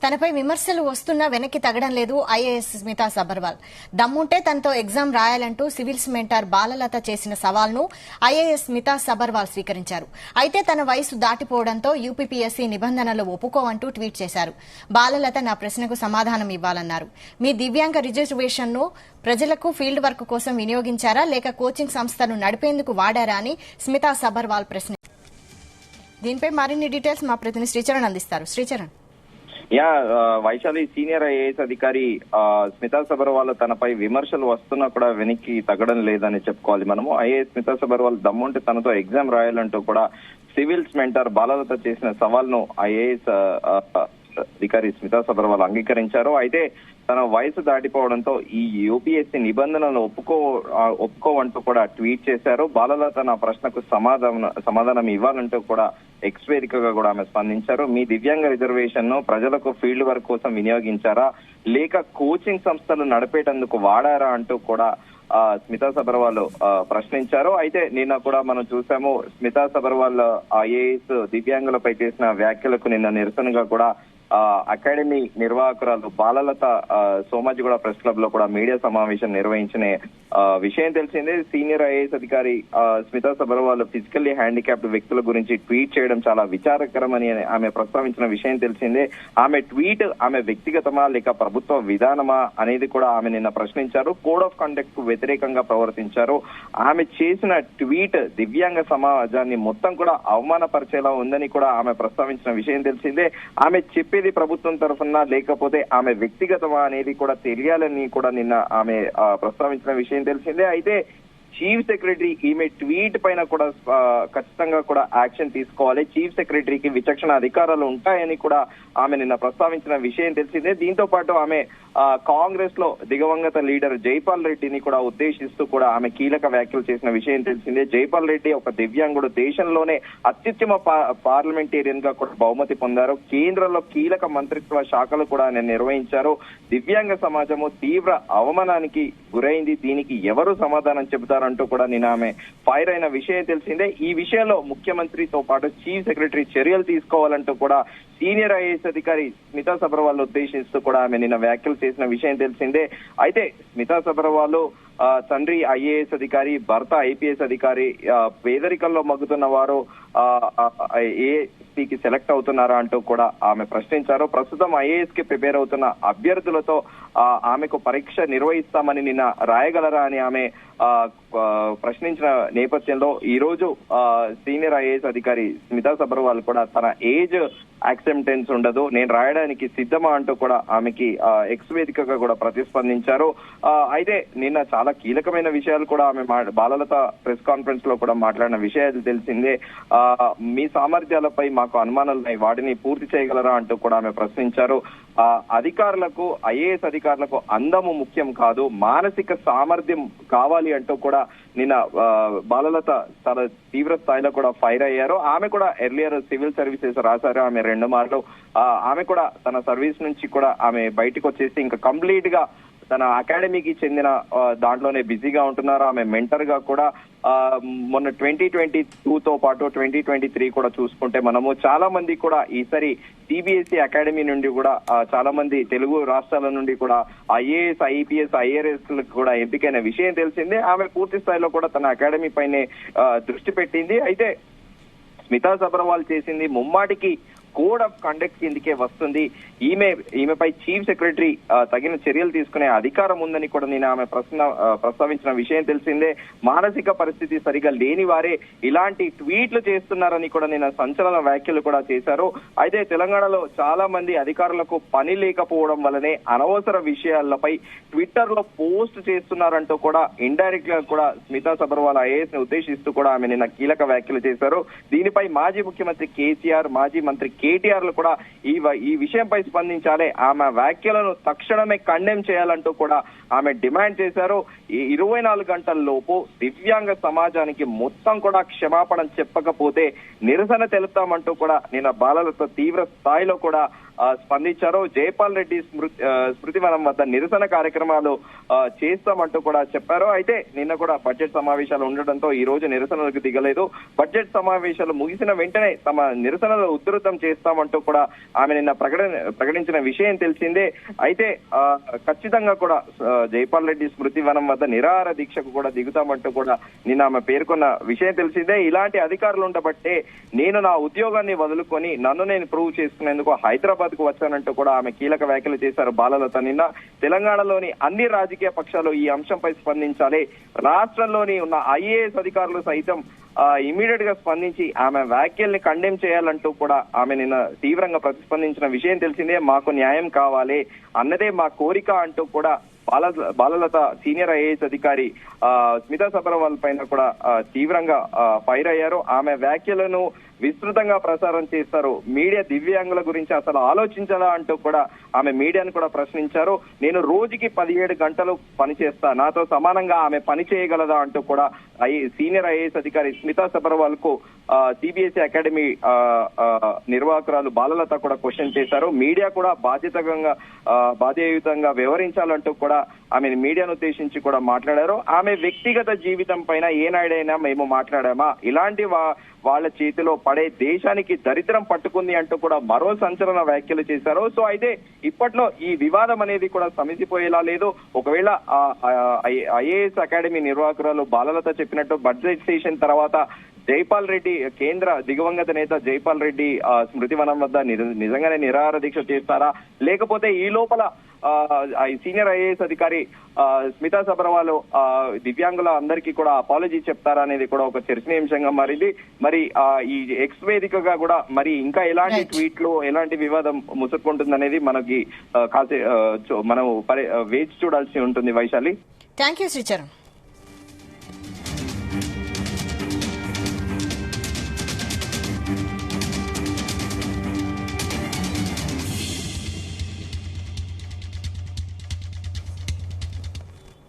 తనపై విమర్శలు వస్తున్నా వెనక్కి తగ్గడం లేదు ఐఏఎస్ స్మితా సబర్వాల్. దమ్ముంటే తనతో ఎగ్జామ్ రాయాలంటూ సివిల్స్ మెంటర్ బాలలత చేసిన సవాల్ను ఐఏఎస్ స్మితా సబర్వాల్ స్వీకరించారు. అయితే తన వయసు దాటిపోవడంతో యూపీపీఎస్సీ నిబంధనలు ఒప్పుకోవంటూ ట్వీట్ చేశారు. బాలలత నా ప్రశ్నకు సమాధానం ఇవ్వాలన్నారు. మీ దివ్యాంగ రిజర్వేషన్ను ప్రజలకు ఫీల్డ్ వర్క్ కోసం వినియోగించారా లేక కోచింగ్ సంస్థను నడిపేందుకు వాడారా అని స్మితా సబర్వాల్ ప్రశ్నించారు. దీనిపై మరిన్ని డీటెయిల్స్ మా ప్రతినిధి శ్రీచరణ్ అందిస్తారు. శ్రీచరణ్, వైశాలి సీనియర్ ఐఏఎస్ అధికారి స్మితా సబర్వాల్ తనపై విమర్శలు వస్తున్నా కూడా వెనక్కి తగ్గడం లేదని చెప్పుకోవాలి. మనము ఐఏఎస్ స్మితా సబర్వాల్ దమ్ముంటే తనతో ఎగ్జామ్ రాయాలంటూ కూడా సివిల్స్ మెంటర్ బాలలత చేసిన సవాల్ను ఐఏఎస్ అధికారి స్మితా సబర్వాల్ అంగీకరించారు. అయితే తన వయసు దాటిపోవడంతో ఈ యూపీఎస్సీ నిబంధనలను ఒప్పుకోవంటూ కూడా ట్వీట్ చేశారు. బాలలత నా ప్రశ్నకు సమాధానం ఇవ్వాలంటూ కూడా ఎక్స్ వేదికగా కూడా ఆమె స్పందించారు. మీ దివ్యాంగ రిజర్వేషన్ ను ప్రజలకు ఫీల్డ్ వర్క్ కోసం వినియోగించారా లేక కోచింగ్ సంస్థలు నడిపేటందుకు వాడారా అంటూ కూడా స్మితా సబర్వాల్ ప్రశ్నించారు. అయితే నిన్న కూడా మనం చూసాము, స్మితా సబర్వాల్ ఐఏఎస్ దివ్యాంగులపై చేసిన వ్యాఖ్యలకు నిన్న నిరసనగా కూడా అకాడమీ నిర్వాహకురాలు బాలలత సోమాజిగూడ ప్రెస్ క్లబ్ లో కూడా మీడియా సమావేశం నిర్వహించిన విషయం తెలిసిందే. సీనియర్ ఐఏఎస్ అధికారి స్మితా సబర్వాల్ ఫిజికల్లీ హ్యాండిక్యాప్డ్ వ్యక్తుల గురించి ట్వీట్ చేయడం చాలా విచారకరమని ఆమె ప్రస్తావించిన విషయం తెలిసిందే. ఆమె ట్వీట్ ఆమె వ్యక్తిగతమా లేక ప్రభుత్వ విధానమా అనేది కూడా ఆమె నిన్న ప్రశ్నించారు. కోడ్ ఆఫ్ కండక్ట్ కు వ్యతిరేకంగా ప్రవర్తించారు. ఆమె చేసిన ట్వీట్ దివ్యాంగ సమాజాన్ని మొత్తం కూడా అవమానపరిచేలా ఉందని కూడా ఆమె ప్రస్తావించిన విషయం తెలిసిందే. ఆమె చెప్పేది ప్రభుత్వం తరఫున లేకపోతే ఆమె వ్యక్తిగతమా అనేది కూడా తెలియాలని కూడా నిన్న ఆమె ప్రస్తావించిన విషయం తెలిసిందే. అయితే చీఫ్ సెక్రటరీ ఈమె ట్వీట్ పైన కూడా ఖచ్చితంగా కూడా యాక్షన్ తీసుకోవాలి. చీఫ్ సెక్రటరీకి విచక్షణ అధికారాలు ఉంటాయని కూడా ఆమె నిన్న ప్రస్తావించిన విషయం తెలిసిందే. దీంతో పాటు ఆమె కాంగ్రెస్ లో దిగవంగత లీడర్ జైపాల్ రెడ్డిని కూడా ఉద్దేశిస్తూ కూడా ఆమె కీలక వ్యాఖ్యలు చేసిన విషయం తెలిసిందే. జైపాల్ రెడ్డి ఒక దివ్యాంగుడు, దేశంలోనే అత్యుత్తమ పార్లమెంటేరియన్ గా కూడా బహుమతి పొందారు. కేంద్రంలో కీలక మంత్రిత్వ శాఖలు కూడా ఆయన నిర్వహించారు. దివ్యాంగ సమాజము తీవ్ర అవమానానికి గురైంది, దీనికి ఎవరు సమాధానం చెబుతారంటూ కూడా నిన్న ఆమె ఫైర్ అయిన విషయం తెలిసిందే. ఈ విషయంలో ముఖ్యమంత్రితో పాటు చీఫ్ సెక్రటరీ చర్యలు తీసుకోవాలంటూ కూడా సీనియర్ ఐఏఎస్ అధికారి స్మితా సబర్వాల్ ఉద్దేశిస్తూ కూడా ఆమె నిన్న వ్యాఖ్యలు చేసిన విషయం తెలిసిందే. అయితే స్మితా సబర్వాల్ తండ్రి ఐఏఎస్ అధికారి, భర్త ఐపీఎస్ అధికారి, పేదరికంలో మగ్గుతున్న వారు ఏఎస్పీకి సెలెక్ట్ అవుతున్నారా అంటూ కూడా ఆమె ప్రశ్నించారు. ప్రస్తుతం ఐఏఎస్ కి ప్రిపేర్ అవుతున్న అభ్యర్థులతో ఆమెకు పరీక్ష నిర్వహిస్తామని నిన్న రాయగలరా అని ఆమె ప్రశ్నించిన నేపథ్యంలో ఈ రోజు సీనియర్ ఐఏఎస్ అధికారి స్మితా సబర్వాల్ కూడా తన ఏజ్ యాక్సెప్టెన్స్ ఉండదు, నేను రాయడానికి సిద్ధమా అంటూ కూడా ఆమెకి ఎక్స్ వేదికగా కూడా ప్రతిస్పందించారు. అయితే నిన్న చాలా కీలకమైన విషయాలు కూడా ఆమె బాలలత ప్రెస్ కాన్ఫరెన్స్ లో కూడా మాట్లాడిన విషయాలు తెలిసిందే. మీ సామర్థ్యాలపై మాకు అనుమానాలు ఉన్నాయి, వాటిని పూర్తి చేయగలరా అంటూ కూడా ఆమె ప్రశ్నించారు. అధికారులకు, ఐఏఎస్ అధికారులకు అందము ముఖ్యం కాదు, మానసిక సామర్థ్యం కావాలి అంటూ కూడా నిన్న బాలలత చాలా తీవ్ర స్థాయిలో కూడా ఫైర్ అయ్యారు. ఆమె కూడా ఎర్లియర్ సివిల్ సర్వీసెస్ రాశారు. ఆమె 2 మార్లు ఆమె కూడా తన సర్వీస్ నుంచి కూడా ఆమె బయటకు వచ్చేసి ఇంకా కంప్లీట్ గా తన అకాడమీకి చెందిన దాంట్లోనే బిజీగా ఉంటున్నారు. ఆమె మెంటర్ గా కూడా మొన్న 2022తో పాటు 2023 కూడా చూసుకుంటే మనము చాలా మంది కూడా ఈసారి సిబిఎస్ఈ అకాడమీ నుండి కూడా చాలా మంది తెలుగు రాష్ట్రాల నుండి కూడా ఐఏఎస్, ఐపీఎస్, ఐఆర్ఎస్ లకు కూడా ఎంపికైన విషయం తెలిసిందే. ఆమె పూర్తి స్థాయిలో కూడా తన అకాడమీ పైనే దృష్టి పెట్టింది. అయితే స్మితా సబర్వాల్ చేసింది ముమ్మాటికి కోడ్ ఆఫ్ కండక్ట్ కిందికే వస్తుంది. ఈమెపై చీఫ్ సెక్రటరీ తగిన చర్యలు తీసుకునే అధికారం ఉందని కూడా నేను ఆమె ప్రస్తావించిన విషయం తెలిసిందే. మానసిక పరిస్థితి సరిగా లేని వారే ఇలాంటి ట్వీట్లు చేస్తున్నారని కూడా నేను సంచలన వ్యాఖ్యలు కూడా చేశారు. అయితే తెలంగాణలో చాలా మంది అధికారులకు పని లేకపోవడం వల్లనే అనవసర విషయాలపై ట్విట్టర్ లో పోస్ట్ చేస్తున్నారంటూ కూడా ఇండైరెక్ట్ గా కూడా స్మితా సబర్వాల్ ఐఏఎస్ ని ఉద్దేశిస్తూ కూడా ఆమె నిన్న కీలక వ్యాఖ్యలు చేశారు. దీనిపై మాజీ ముఖ్యమంత్రి కేసీఆర్, మాజీ మంత్రి కేటీఆర్ లు కూడా ఈ విషయంపై స్పందించాలి, ఆమె వ్యాఖ్యలను తక్షణమే కండెమ్ చేయాలంటూ కూడా ఆమె డిమాండ్ చేశారు. ఈ 24 గంటల లోపు దివ్యాంగ సమాజానికి మొత్తం కూడా క్షమాపణ చెప్పకపోతే నిరసన తెలుపుతామంటూ కూడా నిన్న బాలలతో తీవ్ర స్థాయిలో కూడా స్పందించారు. జైపాల్ రెడ్డి స్మృతివనం వద్ద నిరసన కార్యక్రమాలు చేస్తామంటూ కూడా చెప్పారు. అయితే నిన్న కూడా బడ్జెట్ సమావేశాలు ఉండడంతో ఈ రోజు నిరసనలకు దిగలేదు. బడ్జెట్ సమావేశాలు ముగిసిన వెంటనే తమ నిరసనలు ఉధృతం చేస్తామంటూ కూడా ఆమె నిన్న ప్రకటించిన విషయం తెలిసిందే. అయితే ఖచ్చితంగా కూడా జైపాల్ రెడ్డి స్మృతివనం వద్ద నిరాహార దీక్షకు కూడా దిగుతామంటూ కూడా నిన్న ఆమె పేర్కొన్న విషయం తెలిసిందే. ఇలాంటి అధికారులు ఉండబట్టే నేను నా ఉద్యోగాన్ని వదులుకొని నన్ను నేను ప్రూవ్ చేసుకునేందుకు హైదరాబాద్ కు వచ్చానంటూ కూడా ఆమె కీలక వ్యాఖ్యలు చేశారు బాలలత. నిన్న తెలంగాణలోని అన్ని రాజకీయ పక్షాలు ఈ అంశంపై స్పందించాలి. రాష్ట్రంలోని ఉన్న ఐఏఎస్ అధికారులు సైతం ఇమీడియట్ గా స్పందించి ఆమె వ్యాఖ్యల్ని కండెమ్ చేయాలంటూ కూడా ఆమె నిన్న తీవ్రంగా ప్రతిస్పందించిన విషయం తెలిసిందే. మాకు న్యాయం కావాలి అన్నదే మా కోరిక అంటూ కూడా బాలలత సీనియర్ ఐఏఎస్ అధికారి స్మితా సబర్వాల్ పైన కూడా తీవ్రంగా ఫైర్ అయ్యారు. ఆమె వ్యాఖ్యలను విస్తృతంగా ప్రసారం చేస్తారు. మీడియా దివ్యాంగుల గురించి అసలు ఆలోచించాలా అంటూ కూడా ఆమె మీడియాను కూడా ప్రశ్నించారు. నేను రోజుకి 17 గంటలు పనిచేస్తా, నాతో సమానంగా ఆమె పని చేయగలదా అంటూ కూడా సీనియర్ ఐఏఎస్ అధికారి స్మితా సబర్వాల్ కు సిబిఎస్ఈ అకాడమీ నిర్వాహకురాలు బాలలత కూడా క్వశ్చన్ చేశారు. మీడియా కూడా బాధ్యయుతంగా వ్యవహరించాలంటూ కూడా ఆమె మీడియాను ఉద్దేశించి కూడా మాట్లాడారు. ఆమె వ్యక్తిగత జీవితం పైన ఏనాడైనా మేము మాట్లాడామా, ఇలాంటి వాళ్ళ చేతిలో పడే దేశానికి దరిద్రం పట్టుకుంది అంటూ కూడా మరో సంచలన వ్యాఖ్యలు చేశారు. సో అయితే ఇప్పట్లో ఈ వివాదం అనేది కూడా సమిసిపోయేలా లేదు. ఒకవేళ ఐఏఎస్ అకాడమీ నిర్వాహకురాలు బాలలత చెప్పినట్టు బడ్జెట్ సెషన్ తర్వాత జైపాల్ రెడ్డి కేంద్ర దిగవంగత నేత జైపాల్ రెడ్డి స్మృతివనం వద్ద నిజంగానే నిరాహార దీక్ష చేస్తారా, లేకపోతే ఈ లోపల సీనియర్ ఐఏఎస్ అధికారి స్మితా సబర్వాల్ దివ్యాంగుల అందరికీ కూడా అపాలజీ చెప్తారా అనేది కూడా ఒక చర్చనీయాంశంగా మారింది. మరి ఈ ఎక్స్ వేదికగా కూడా మరి ఇంకా ఎలాంటి ట్వీట్లు ఎలాంటి వివాదం ముసురుకుంటుందనేది మనకి మనం వేచి చూడాల్సి ఉంటుంది. Vaishali, thank you Sricharan.